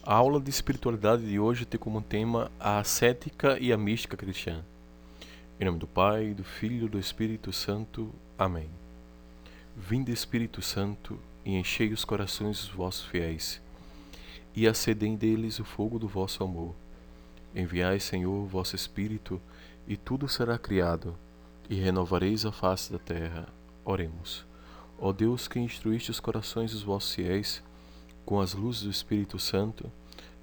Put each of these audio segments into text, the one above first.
A aula de espiritualidade de hoje tem como tema a ascética e a mística cristã. Em nome do Pai, do Filho e do Espírito Santo. Amém. Vinde, Espírito Santo, e enchei os corações dos vossos fiéis, e acendei deles o fogo do vosso amor. Enviai, Senhor, o vosso Espírito, e tudo será criado, e renovareis a face da terra. Oremos. Ó Deus, que instruíste os corações dos vossos fiéis com as luzes do Espírito Santo,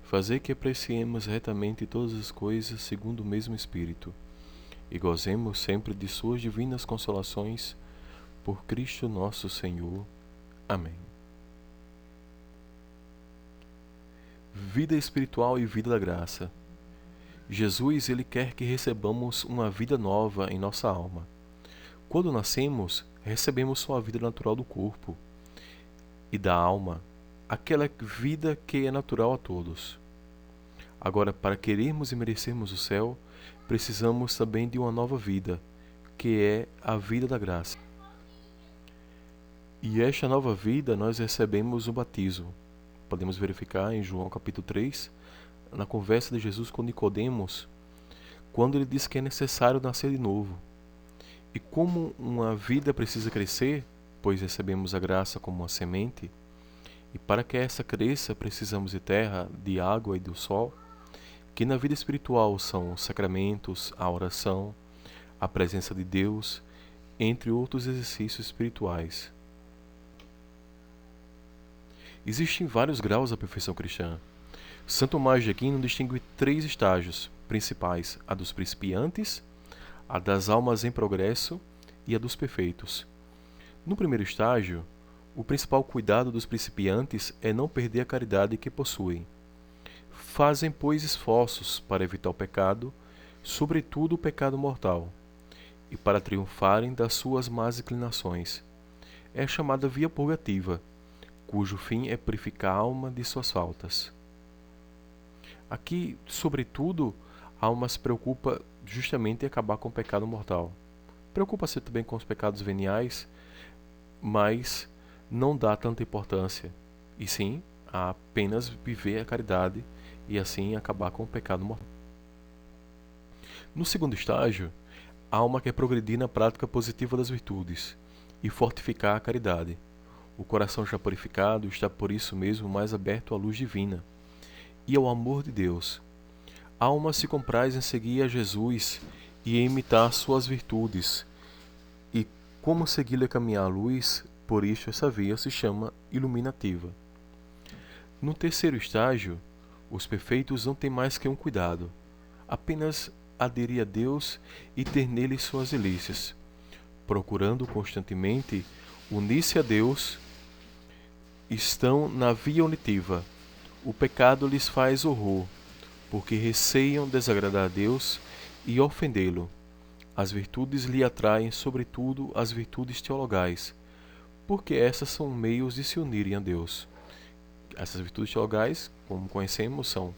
fazei que apreciemos retamente todas as coisas segundo o mesmo Espírito, e gozemos sempre de suas divinas consolações, por Cristo nosso Senhor. Amém. Vida espiritual e vida da graça. Jesus, ele quer que recebamos uma vida nova em nossa alma. Quando nascemos, recebemos só a vida natural do corpo e da alma, aquela vida que é natural a todos. Agora, para querermos e merecermos o céu, precisamos também de uma nova vida, que é a vida da graça. E esta nova vida nós recebemos o batismo. Podemos verificar em João capítulo 3, na conversa de Jesus com Nicodemos, quando ele diz que é necessário nascer de novo. E como uma vida precisa crescer, pois recebemos a graça como uma semente, e para que essa cresça precisamos de terra, de água e do sol, que na vida espiritual são os sacramentos, a oração, a presença de Deus, entre outros exercícios espirituais. Existem vários graus da perfeição cristã. Santo Tomás de Aquino distingue 3 estágios principais: a dos principiantes, a das almas em progresso e a dos perfeitos. No primeiro estágio, o principal cuidado dos principiantes é não perder a caridade que possuem. Fazem, pois, esforços para evitar o pecado, sobretudo o pecado mortal, e para triunfarem das suas más inclinações. É a chamada via purgativa, cujo fim é purificar a alma de suas faltas. Aqui, sobretudo, a alma se preocupa justamente em acabar com o pecado mortal. Preocupa-se também com os pecados veniais, mas não dá tanta importância, e sim a apenas viver a caridade e assim acabar com o pecado mortal. No segundo estágio, a alma quer progredir na prática positiva das virtudes e fortificar a caridade. O coração já purificado está por isso mesmo mais aberto à luz divina e ao amor de Deus. A alma se compraz em seguir a Jesus e em imitar suas virtudes, e como segui-lo e caminhar à luz, por isso essa via se chama iluminativa. No terceiro estágio, os perfeitos não têm mais que um cuidado, apenas aderir a Deus e ter nele suas delícias, procurando constantemente unir-se a Deus. Estão na via unitiva. O pecado lhes faz horror, porque receiam desagradar a Deus e ofendê-lo. As virtudes lhe atraem, sobretudo, as virtudes teologais, porque essas são meios de se unirem a Deus. Essas virtudes teologais, como conhecemos, são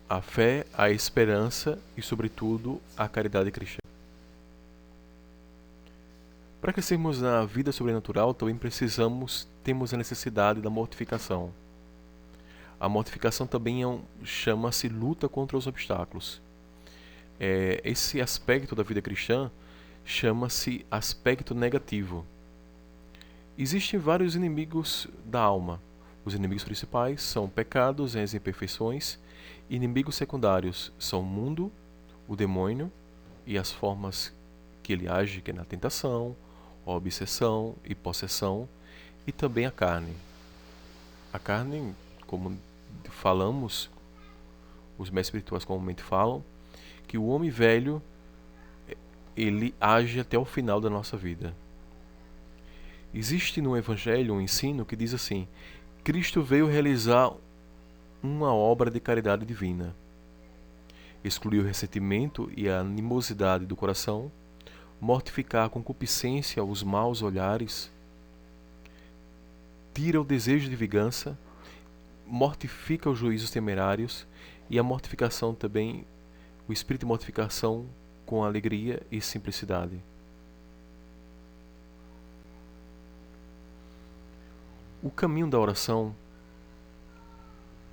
a fé, a esperança e, sobretudo, a caridade cristã. Para crescermos na vida sobrenatural, também temos a necessidade da mortificação. A mortificação também chama-se luta contra os obstáculos. Esse aspecto da vida cristã chama-se aspecto negativo. Existem vários inimigos da alma. Os inimigos principais são pecados e as imperfeições. Inimigos secundários são o mundo, o demônio e as formas que ele age, que é na tentação, a obsessão e possessão, e também a carne. A carne, como falamos, os mestres espirituais comumente falam, que o homem velho, ele age até o final da nossa vida. Existe no Evangelho um ensino que diz assim: Cristo veio realizar uma obra de caridade divina. Excluir o ressentimento e a animosidade do coração, mortificar a concupiscência, os maus olhares, tira o desejo de vingança, mortifica os juízos temerários, e a mortificação também, o espírito de mortificação com alegria e simplicidade. O caminho da oração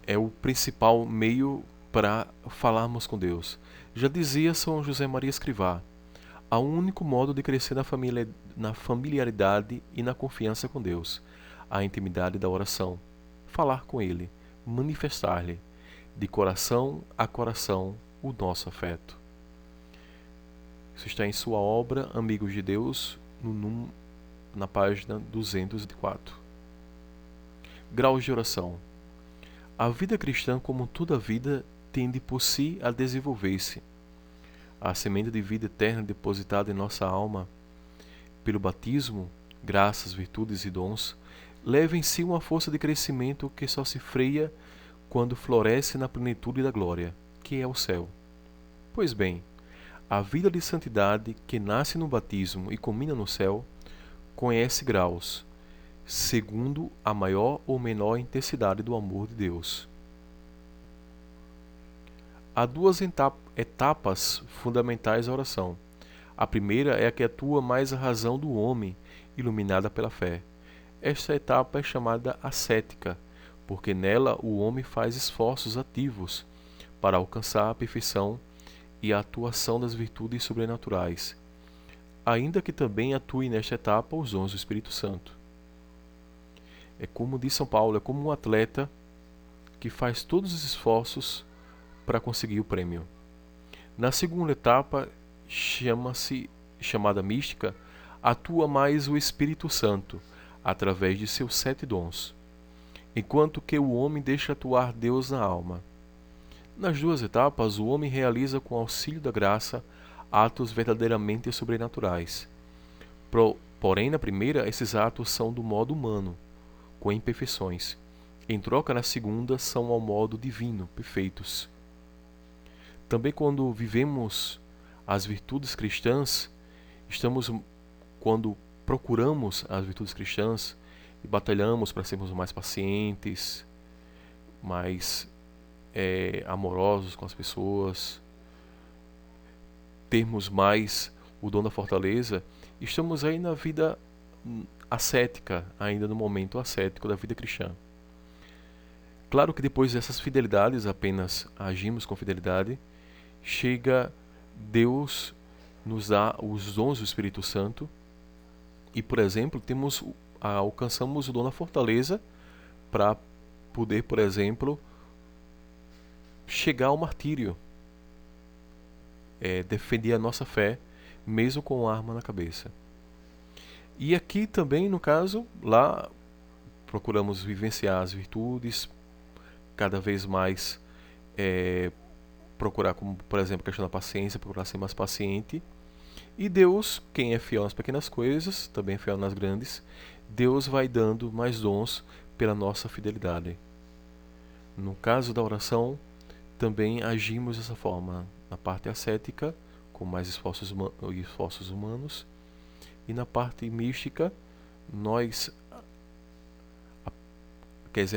é o principal meio para falarmos com Deus. Já dizia São José Maria Escrivá: há um único modo de crescer na familiaridade e na confiança com Deus, a intimidade da oração. Falar com Ele, manifestar-lhe, de coração a coração, o nosso afeto. Isso está em sua obra Amigos de Deus, na página 204. Graus de oração. A vida cristã, como toda vida, tende por si a desenvolver-se. A semente de vida eterna depositada em nossa alma pelo batismo, graças, virtudes e dons, leva em si uma força de crescimento que só se freia quando floresce na plenitude da glória, que é o céu. Pois bem, a vida de santidade que nasce no batismo e culmina no céu conhece graus, segundo a maior ou menor intensidade do amor de Deus. Há duas etapas fundamentais da oração. A primeira é a que atua mais a razão do homem, iluminada pela fé. Esta etapa é chamada ascética, porque nela o homem faz esforços ativos para alcançar a perfeição e a atuação das virtudes sobrenaturais, ainda que também atue nesta etapa os dons do Espírito Santo. É como diz São Paulo, é como um atleta que faz todos os esforços para conseguir o prêmio. Na segunda etapa, chamada mística, atua mais o Espírito Santo, através de seus 7 dons, enquanto que o homem deixa atuar Deus na alma. Nas duas etapas, o homem realiza com auxílio da graça atos verdadeiramente sobrenaturais. Porém, na primeira, esses atos são do modo humano, com imperfeições. Em troca, na segunda, são ao modo divino, perfeitos. Também quando vivemos as virtudes cristãs, quando procuramos as virtudes cristãs e batalhamos para sermos mais pacientes, mais amorosos com as pessoas, termos mais o dom da fortaleza, estamos aí na vida ascética, ainda no momento ascético da vida cristã. Claro que depois dessas fidelidades, apenas agimos com fidelidade, chega Deus nos dá os dons do Espírito Santo e, por exemplo, alcançamos o dom da fortaleza para poder, por exemplo, chegar ao martírio, defender a nossa fé, mesmo com a arma na cabeça. E aqui também, no caso, lá procuramos vivenciar as virtudes, cada vez mais procurar, como por exemplo, a questão da paciência, procurar ser mais paciente. E Deus, quem é fiel nas pequenas coisas, também é fiel nas grandes, Deus vai dando mais dons pela nossa fidelidade. No caso da oração, também agimos dessa forma, na parte ascética, com mais esforços humanos, e na parte mística,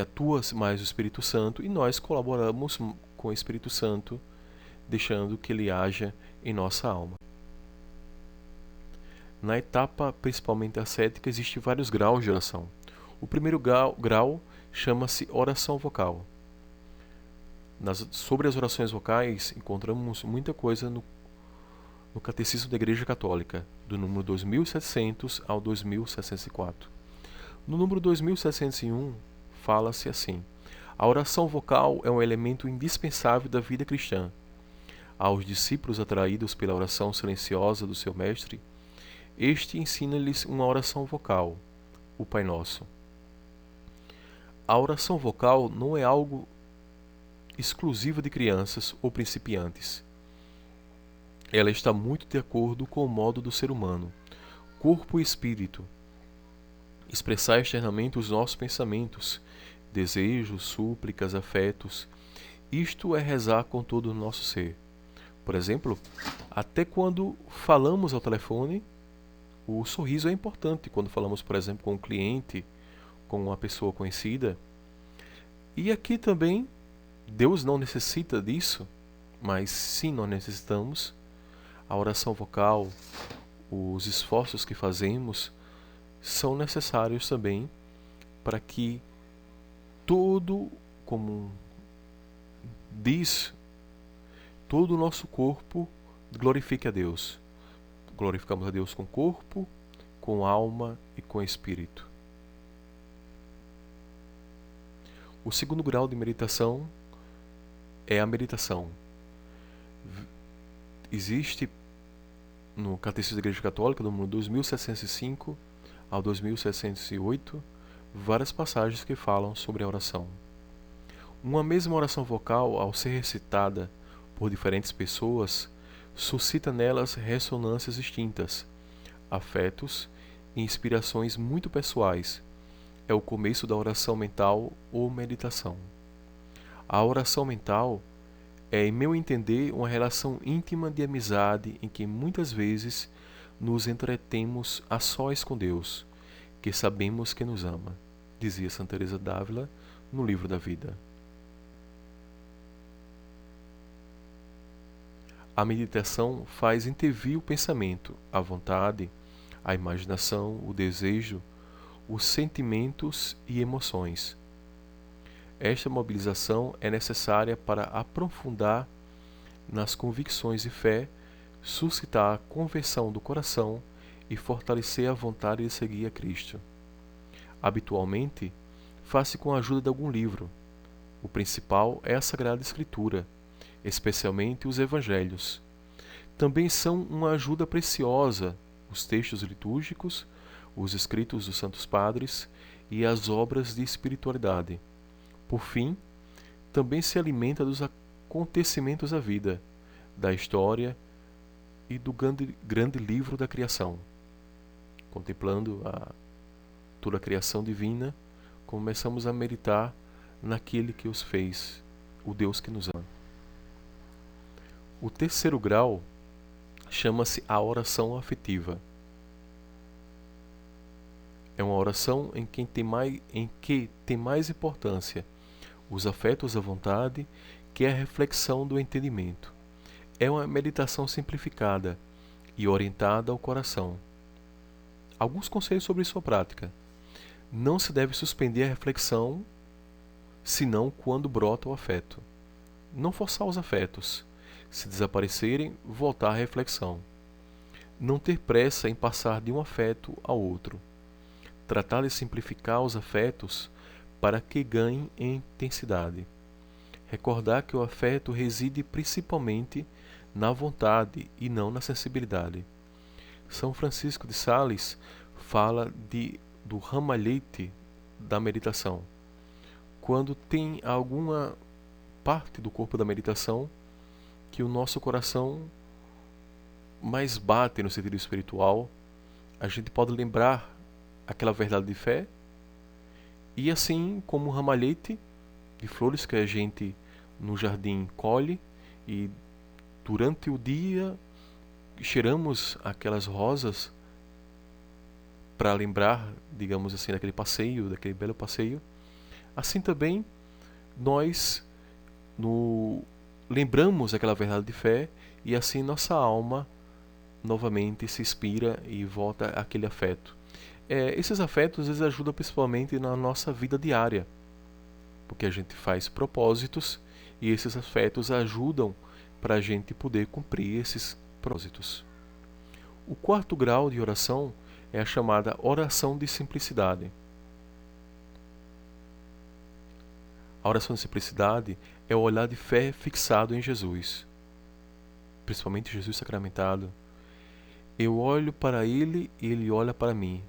atua mais o Espírito Santo e nós colaboramos com o Espírito Santo, deixando que ele haja em nossa alma. Na etapa principalmente ascética, existem vários graus de oração. O primeiro grau chama-se oração vocal. Sobre as orações vocais, encontramos muita coisa no Catecismo da Igreja Católica, do número 2700 ao 2704. No número 2701, fala-se assim: a oração vocal é um elemento indispensável da vida cristã. Aos discípulos atraídos pela oração silenciosa do seu mestre, este ensina-lhes uma oração vocal, o Pai Nosso. A oração vocal não é algo exclusivo de crianças ou principiantes. Ela está muito de acordo com o modo do ser humano, corpo e espírito. Expressar externamente os nossos pensamentos, desejos, súplicas, afetos. Isto é rezar com todo o nosso ser. Por exemplo, até quando falamos ao telefone, o sorriso é importante quando falamos, por exemplo, com um cliente, com uma pessoa conhecida. E aqui também, Deus não necessita disso, mas sim nós necessitamos. A oração vocal, os esforços que fazemos, são necessários também para que todo, como diz: todo o nosso corpo glorifique a Deus. Glorificamos a Deus com corpo, com alma e com espírito. O segundo grau de meditação é a meditação. Existe no Catecismo da Igreja Católica, do número 2705 ao 2708, várias passagens que falam sobre a oração. Uma mesma oração vocal, ao ser recitada por diferentes pessoas, suscita nelas ressonâncias distintas, afetos e inspirações muito pessoais. É o começo da oração mental ou meditação. A oração mental é, em meu entender, uma relação íntima de amizade em que muitas vezes nos entretemos a sós com Deus, que sabemos que nos ama, dizia Santa Teresa d'Ávila no Livro da Vida. A meditação faz intervir o pensamento, a vontade, a imaginação, o desejo, os sentimentos e emoções. Esta mobilização é necessária para aprofundar nas convicções de fé, suscitar a conversão do coração e fortalecer a vontade de seguir a Cristo. Habitualmente, faz-se com a ajuda de algum livro. O principal é a Sagrada Escritura, especialmente os Evangelhos. Também são uma ajuda preciosa os textos litúrgicos, os escritos dos Santos Padres e as obras de espiritualidade. Por fim, também se alimenta dos acontecimentos da vida, da história e do grande livro da criação. Contemplando toda a criação divina, começamos a meditar naquele que os fez, o Deus que nos ama. O terceiro grau chama-se a oração afetiva. É uma oração em que tem mais importância os afetos da vontade que a reflexão do entendimento. É uma meditação simplificada e orientada ao coração. Alguns conselhos sobre sua prática. Não se deve suspender a reflexão, senão quando brota o afeto. Não forçar os afetos. Se desaparecerem, voltar à reflexão. Não ter pressa em passar de um afeto ao outro. Tratar de simplificar os afetos para que ganhem em intensidade. Recordar que o afeto reside principalmente na vontade e não na sensibilidade. São Francisco de Sales fala do ramalhete da meditação. Quando tem alguma parte do corpo da meditação que o nosso coração mais bate no sentido espiritual, a gente pode lembrar aquela verdade de fé, e assim como um ramalhete de flores que a gente no jardim colhe, e durante o dia cheiramos aquelas rosas para lembrar, digamos assim, daquele passeio, daquele belo passeio, assim também nós lembramos aquela verdade de fé, e assim nossa alma novamente se inspira e volta àquele afeto. Esses afetos eles ajudam principalmente na nossa vida diária, porque a gente faz propósitos e esses afetos ajudam para a gente poder cumprir esses propósitos. O quarto grau de oração é a chamada oração de simplicidade. A oração de simplicidade é o olhar de fé fixado em Jesus, principalmente Jesus sacramentado. Eu olho para ele e ele olha para mim.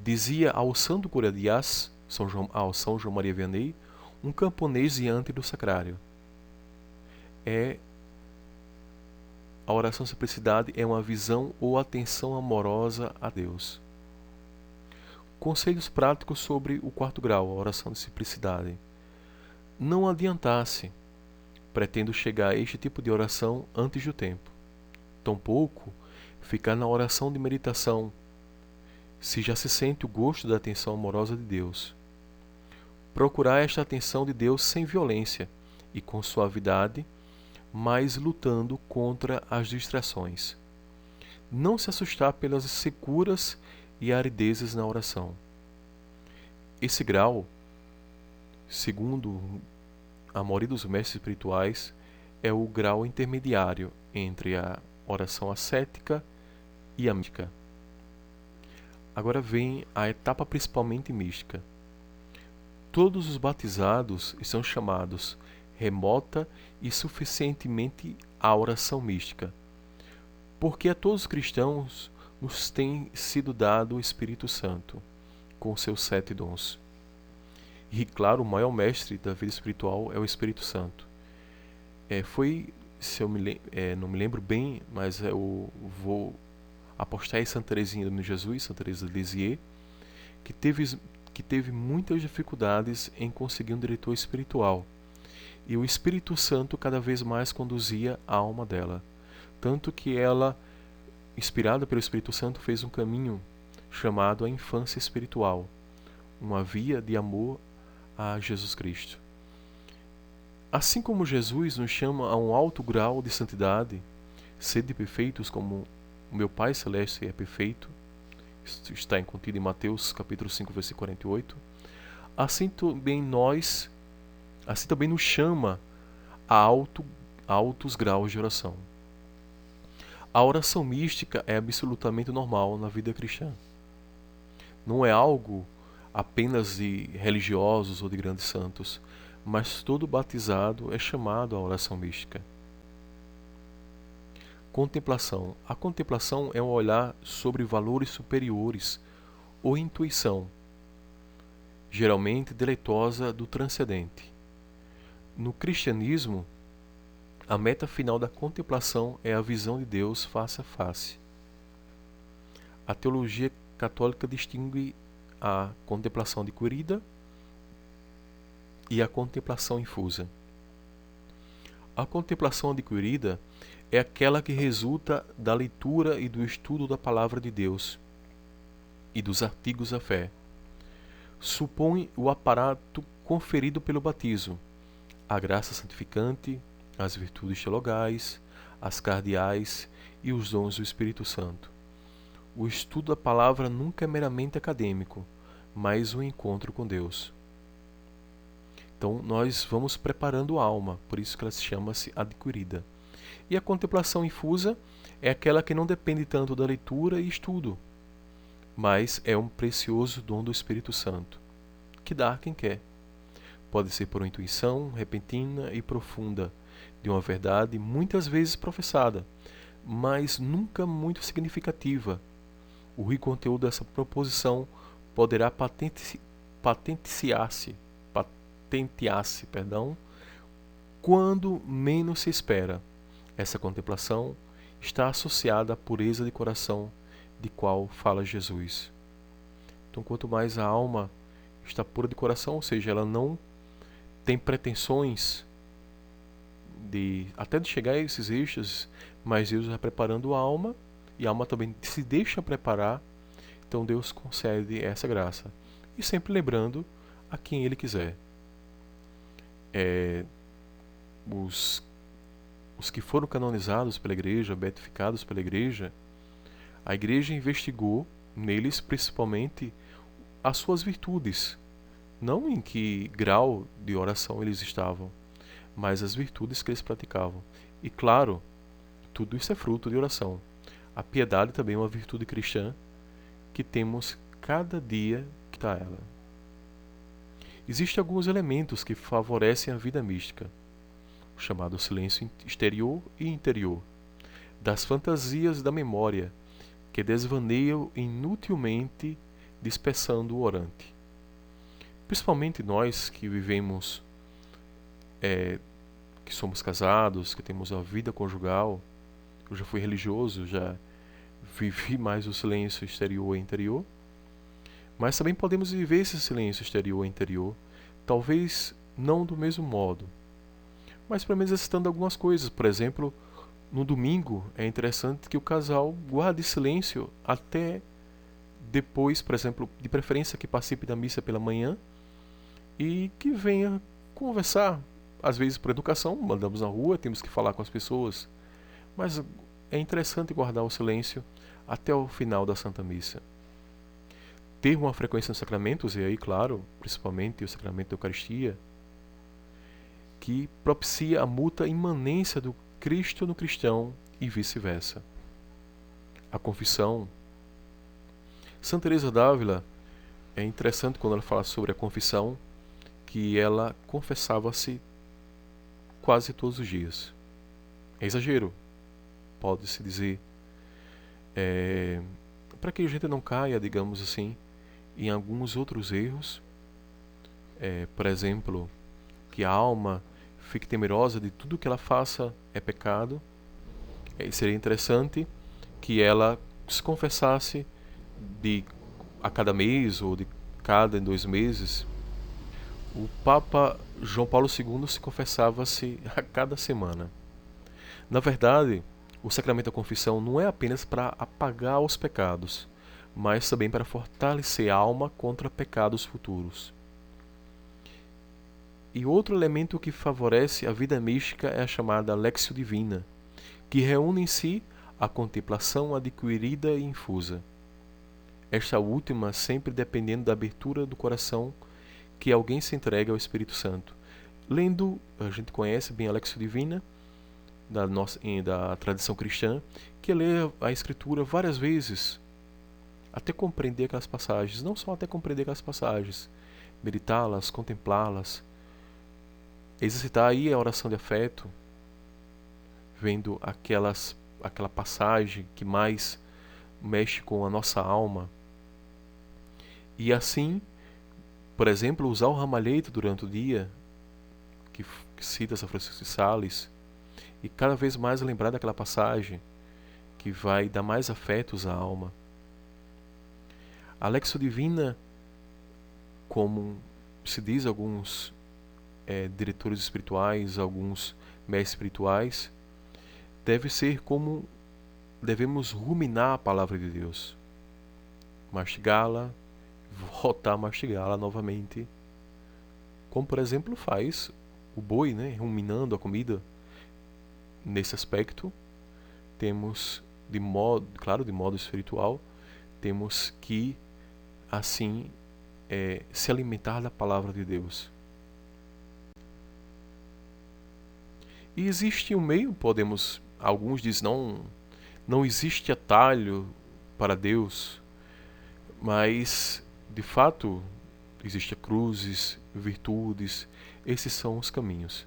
Dizia ao Santo Cura de Ás, ao São João Maria Vianney, um camponês diante do sacrário. A oração de simplicidade é uma visão ou atenção amorosa a Deus. Conselhos práticos sobre o quarto grau, a oração de simplicidade. Não adiantar-se, pretendo chegar a este tipo de oração antes do tempo. Tampouco ficar na oração de meditação, se já se sente o gosto da atenção amorosa de Deus. Procurar esta atenção de Deus sem violência e com suavidade, mas lutando contra as distrações. Não se assustar pelas securas e aridezes na oração. Esse grau, segundo a maioria dos mestres espirituais, é o grau intermediário entre a oração ascética e a mística. Agora vem a etapa principalmente mística. Todos os batizados são chamados remota e suficientemente à oração mística, porque a todos os cristãos nos tem sido dado o Espírito Santo, com seus 7 dons. E, claro, o maior mestre da vida espiritual é o Espírito Santo. Se eu não me lembro bem, mas eu vou apostar em Santa Teresinha do Menino Jesus, Santa Teresa de Lisieux, que teve muitas dificuldades em conseguir um diretor espiritual. E o Espírito Santo cada vez mais conduzia a alma dela. Tanto que ela, inspirada pelo Espírito Santo, fez um caminho chamado a infância espiritual, uma via de amor a Jesus Cristo. Assim como Jesus nos chama a um alto grau de santidade, sede perfeitos como o meu Pai Celeste é perfeito, isso está contido em Mateus capítulo 5, versículo 48, assim também nos chama a altos graus de oração. A oração mística é absolutamente normal na vida cristã. Não é algo apenas de religiosos ou de grandes santos, mas todo batizado é chamado à oração mística. Contemplação. A contemplação é um olhar sobre valores superiores ou intuição, geralmente deleitosa do transcendente. No cristianismo, a meta final da contemplação é a visão de Deus face a face. A teologia católica distingue a contemplação adquirida e a contemplação infusa. A contemplação adquirida é aquela que resulta da leitura e do estudo da palavra de Deus e dos artigos da fé. Supõe o aparato conferido pelo batismo, a graça santificante, as virtudes teologais, as cardeais e os dons do Espírito Santo. O estudo da palavra nunca é meramente acadêmico, mas um encontro com Deus. Então nós vamos preparando a alma, por isso que ela se chama-se adquirida. E a contemplação infusa é aquela que não depende tanto da leitura e estudo, mas é um precioso dom do Espírito Santo, que dá a quem quer. Pode ser por uma intuição repentina e profunda de uma verdade muitas vezes professada, mas nunca muito significativa. O rico conteúdo dessa proposição poderá patentear-se, quando menos se espera. Essa contemplação está associada à pureza de coração de qual fala Jesus. Então, quanto mais a alma está pura de coração, ou seja, ela não tem pretensões até de chegar a esses eixos, mas Deus vai preparando a alma, e a alma também se deixa preparar, então Deus concede essa graça. E sempre lembrando a quem Ele quiser. Os que foram canonizados pela igreja, beatificados pela igreja, a igreja investigou neles principalmente as suas virtudes, não em que grau de oração eles estavam, mas as virtudes que eles praticavam. E claro, tudo isso é fruto de oração. A piedade também é uma virtude cristã que temos cada dia que está ela. Existem alguns elementos que favorecem a vida mística, o chamado silêncio exterior e interior, das fantasias da memória, que desvaneiam inutilmente, dispersando o orante. Principalmente nós que vivemos, que somos casados, que temos a vida conjugal. Eu já fui religioso, já vivi mais o silêncio exterior e interior, mas também podemos viver esse silêncio exterior e interior, talvez não do mesmo modo, mas pelo menos exercitando algumas coisas. Por exemplo, no domingo é interessante que o casal guarde silêncio até depois, por exemplo, de preferência que participe da missa pela manhã e que venha conversar. Às vezes por educação, mandamos na rua, temos que falar com as pessoas, mas é interessante guardar o silêncio até o final da Santa Missa. Ter uma frequência nos sacramentos, e aí, claro, principalmente o sacramento da Eucaristia, que propicia a mútua imanência do Cristo no cristão e vice-versa. A confissão. Santa Teresa d'Ávila, é interessante quando ela fala sobre a confissão, que ela confessava-se quase todos os dias. É exagero, pode-se dizer, para que a gente não caia, digamos assim, em alguns outros erros, por exemplo, que a alma fique temerosa de tudo que ela faça é pecado. Seria interessante que ela se confessasse a cada mês ou de cada 2 meses. O Papa João Paulo II se confessava-se a cada semana. Na verdade, o sacramento da confissão não é apenas para apagar os pecados, mas também para fortalecer a alma contra pecados futuros. E outro elemento que favorece a vida mística é a chamada Lectio Divina, que reúne em si a contemplação adquirida e infusa. Esta última sempre dependendo da abertura do coração que alguém se entrega ao Espírito Santo. Lendo, a gente conhece bem a Lectio Divina, da tradição cristã, que lê a Escritura várias vezes, até compreender aquelas passagens. Não só até compreender aquelas passagens, meditá-las, contemplá-las, exercitar aí a oração de afeto, vendo aquela passagem que mais mexe com a nossa alma. E assim, por exemplo, usar o ramalhete durante o dia, que cita São Francisco de Sales, e cada vez mais lembrar daquela passagem que vai dar mais afetos à alma. A Lectio Divina, como se diz alguns diretores espirituais, alguns mestres espirituais, deve ser como devemos ruminar a palavra de Deus, mastigá-la, voltar a mastigá-la novamente, como por exemplo faz o boi, ruminando a comida. Nesse aspecto, temos de modo espiritual, temos que assim se alimentar da palavra de Deus. E existe um meio, alguns dizem, não existe atalho para Deus, mas de fato existem cruzes, virtudes, esses são os caminhos.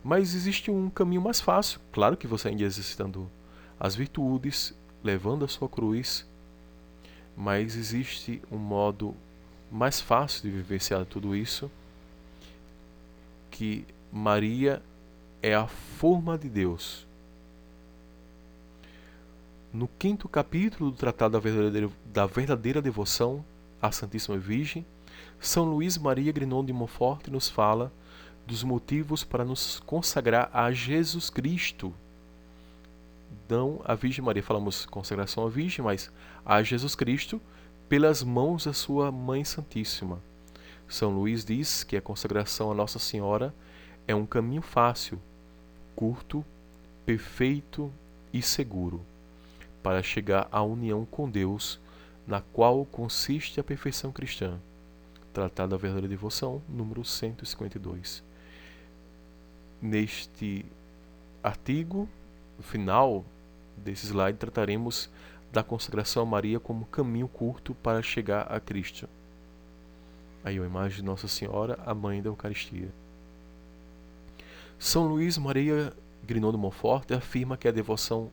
Mas existe um caminho mais fácil, claro que você ainda exercitando as virtudes, levando a sua cruz, mas existe um modo mais fácil de vivenciar tudo isso, que Maria é a forma de Deus. No 5º capítulo do Tratado da Verdadeira Devoção à Santíssima Virgem, São Luís Maria Grignon de Montfort nos fala dos motivos para nos consagrar a Jesus Cristo. Não a Virgem Maria, falamos consagração à Virgem, mas a Jesus Cristo pelas mãos da sua Mãe Santíssima. São Luís diz que a consagração a Nossa Senhora é um caminho fácil, curto, perfeito e seguro para chegar à união com Deus, na qual consiste a perfeição cristã. Tratado da Verdadeira Devoção, número 152. Neste artigo final desse slide, trataremos da consagração a Maria como caminho curto para chegar a Cristo. Aí a imagem de Nossa Senhora, a Mãe da Eucaristia. São Luís Maria Grignon de Montfort afirma que a devoção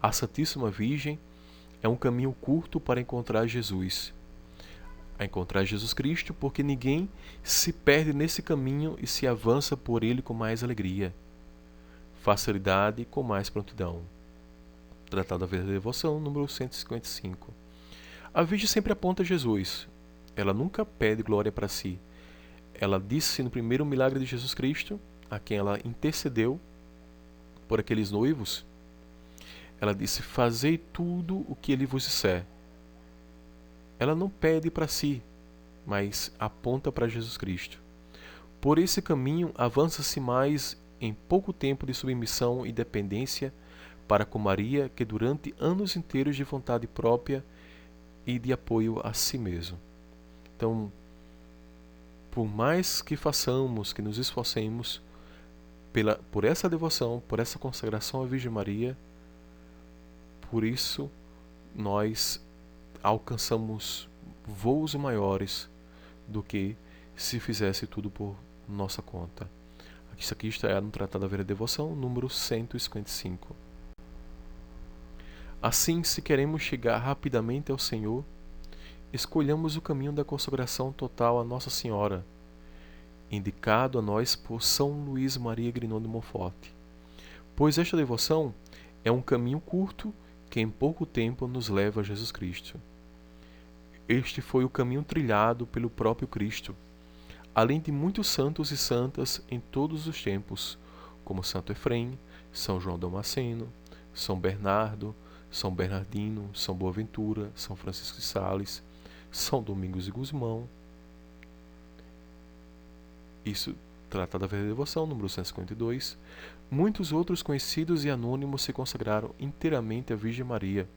à Santíssima Virgem é um caminho curto para encontrar Jesus. A encontrar Jesus Cristo, porque ninguém se perde nesse caminho e se avança por ele com mais alegria, facilidade e com mais prontidão. Tratado da Verdadeira Devoção, número 155. A Virgem sempre aponta a Jesus. Ela nunca pede glória para si. Ela disse no primeiro milagre de Jesus Cristo, a quem ela intercedeu por aqueles noivos, ela disse: fazei tudo o que ele vos disser. Ela não pede para si, mas aponta para Jesus Cristo. Por esse caminho avança-se mais em pouco tempo de submissão e dependência para com Maria, que durante anos inteiros de vontade própria e de apoio a si mesmo. Então, por mais que façamos, que nos esforcemos, por essa devoção, por essa consagração à Virgem Maria, por isso nós alcançamos voos maiores do que se fizesse tudo por nossa conta. Isso aqui está no Tratado da Vera Devoção, número 155. Assim, se queremos chegar rapidamente ao Senhor, escolhamos o caminho da consagração total a Nossa Senhora, indicado a nós por São Luís Maria Grignon de Montfort, pois esta devoção é um caminho curto que em pouco tempo nos leva a Jesus Cristo. Este foi o caminho trilhado pelo próprio Cristo, além de muitos santos e santas em todos os tempos, como Santo Efrem, São João Damasceno, São Bernardo, São Bernardino, São Boaventura, São Francisco de Sales, São Domingos de Gusmão. Isso trata da Vera Devoção, número 152. Muitos outros conhecidos e anônimos se consagraram inteiramente à Virgem Maria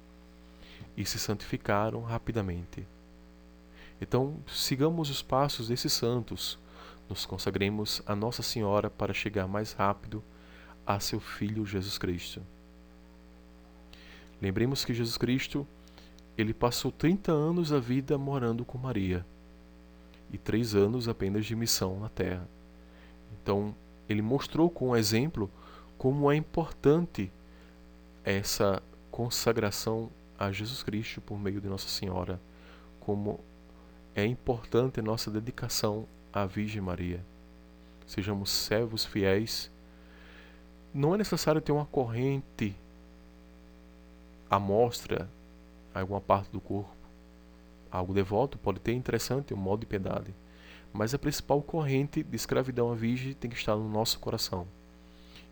e se santificaram rapidamente. Então, sigamos os passos desses santos, nos consagremos a Nossa Senhora para chegar mais rápido a seu Filho Jesus Cristo. Lembremos que Jesus Cristo, ele passou 30 anos da vida morando com Maria e 3 anos apenas de missão na terra. Então, ele mostrou com o exemplo como é importante essa consagração a Jesus Cristo por meio de Nossa Senhora, como é importante a nossa dedicação à Virgem Maria. Sejamos servos fiéis. Não é necessário ter uma corrente à mostra em alguma parte do corpo. Algo devoto pode ter, interessante, um modo de piedade. Mas a principal corrente de escravidão à Virgem tem que estar no nosso coração,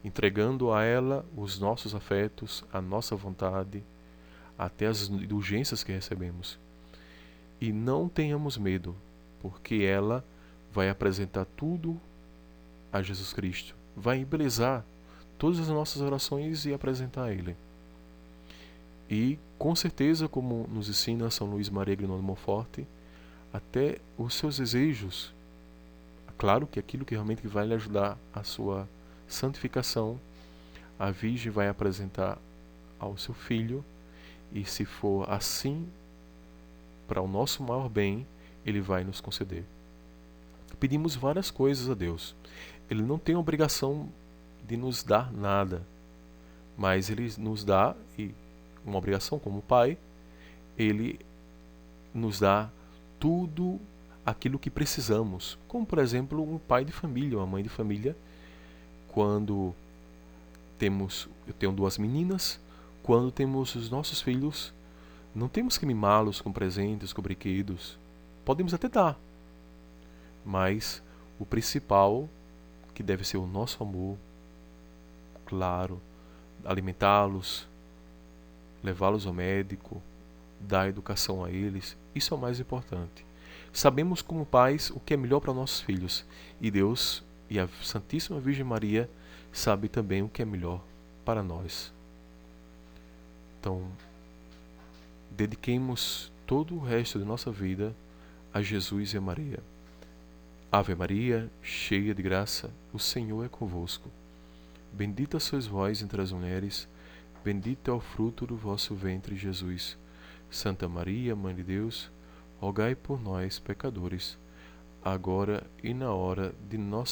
entregando a ela os nossos afetos, a nossa vontade, até as indulgências que recebemos. E não tenhamos medo, porque ela vai apresentar tudo a Jesus Cristo, vai embelezar todas as nossas orações e apresentar a Ele. E, com certeza, como nos ensina São Luís Maria Grignon de Montfort, até os seus desejos, claro que aquilo que realmente vai lhe ajudar a sua santificação, a Virgem vai apresentar ao seu Filho, e se for assim, para o nosso maior bem, Ele vai nos conceder. Pedimos várias coisas a Deus. Ele não tem obrigação de nos dar nada, mas Ele nos dá, e uma obrigação como Pai, Ele nos dá tudo aquilo que precisamos, como por exemplo um pai de família, uma mãe de família. Quando eu tenho 2 meninas, quando temos os nossos filhos, não temos que mimá-los com presentes, com brinquedos. Podemos até dar, mas o principal, que deve ser o nosso amor, claro, alimentá-los, levá-los ao médico, dar educação a eles, isso é o mais importante. Sabemos como pais o que é melhor para nossos filhos, e Deus e a Santíssima Virgem Maria sabe também o que é melhor para nós. Então, dediquemos todo o resto de nossa vida a Jesus e a Maria. Ave Maria, cheia de graça, o Senhor é convosco. Bendita sois vós entre as mulheres, bendito é o fruto do vosso ventre, Jesus. Santa Maria, Mãe de Deus, rogai por nós, pecadores, agora e na hora de nossa